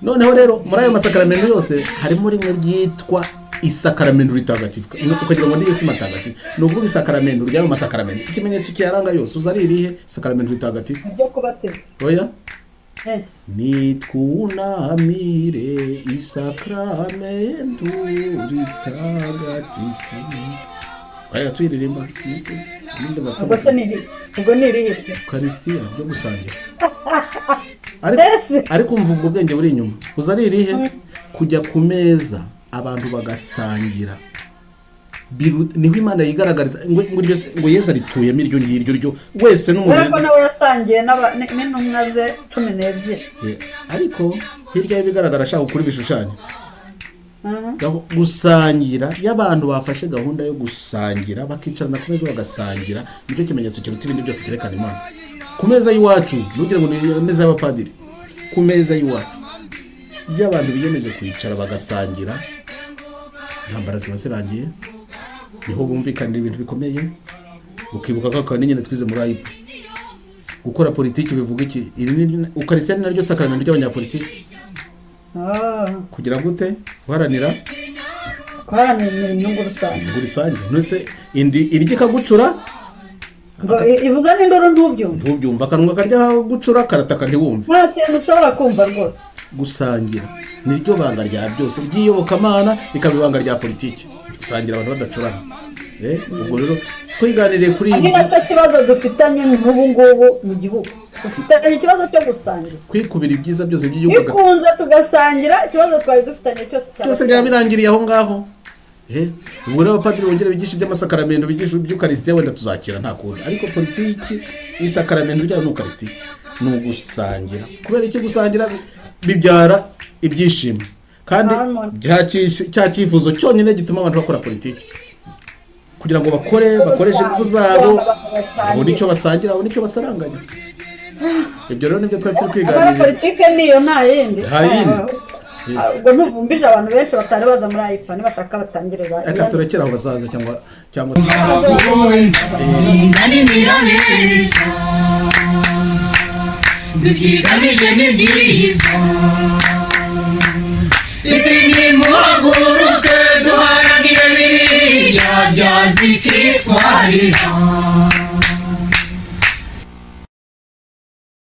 noneho rero muri ayo masakaramento yose harimo rimwe ryitwa isakaramento ritagatifu, ukagira ngo ndiyo si matagatifu. Ni ukuvuga isakaramento ry'ayo masakaramento, ikimenyetso kiyaranga yose uza ari irihe? Isakaramento ritagatifu ryo kubatizwa. Oya, nitwunamire isakaramento ritagatifu. Aya tuyiririmba ubwo ni irihe? Eucharistia ryo gusangira. ariko umva ubwo bwenge buri inyuma. Uza ari irihe? Kujya ku meza abantu bagasangira. Niho Imana yigaragariza ngo Yesu arituyemo iryo ngiryo ryo wese n'umuntu. Ariko nawe yasangiye n'intumwa ze 12. Ariko hirya y'ibigaragara ashaka kuri bishushanyo. Gusangira y'abantu bafashe gahunda yo gusangira bakicarana ku meza bagasangira, nicyo kimenyetso kiruta ibindi byose kerekana Imana. Ku meza y'iwacu nugira ngo ni meza y'abapadiri. Ku meza y'iwacu y'abantu biyemeje kwicara bagasangira, ntambara ziba zirangiye, niho bumvikanira ibintu bikomeye. Ukibuka ko nyine twize muri AIPA gukora politiki bivuga iki? Eucharistia naryo sakaramento ry'abanyapolitiki. Kugira gute? Guharanira inyungu rusange. Nose iryo kagucura ivuga n'indoro ntubyumva, akanwa karya gucura karataka ntiwumve. Nta kintu ushobora kumva rwose. Gusangira niryo banga rya byose ry'iyobokamana, rikaba ibanga rya politiki. Gusangira abantu badacurana. Ubwo rero twiganiriye kuri ibi. Nacyo kibazo dufitanye n'ubu ngubu mu gihugu. Dufitanye ikibazo cyo gusangira. Kwikubira ibyiza byose by'igihugu bikunze tugasangira, ikibazo twari dufitanye cyose byabirangiriye aho ngaho. Ubwo rero abapadiri bongera bigisha iby'amasakaramento, bigisha iby'Eucharistia, wenda tuzakira nta kundi. Ariko politiki isakaramento rya Eucharistia ni ugusangira. Kubera iki gusangira bibyara ibyishimo, kandi cya cyifuzo cyonyine gituma abantu bakora politiki, kugira ngo bakoreshe ingufu zabo, babone icyo basangira, babone icyo basaranganya. Ibyo rero nibyo twari turi kwiganirira. Politiki niyo nta yindi. Ubwo ntuvumbije abantu benshi batari baza muri AIPA, nibashaka batangirira. Aka turekera aho bazaza cyangwa bigamije n'ibyiza. Muhaguruke duharanire biriya byazikitwarira.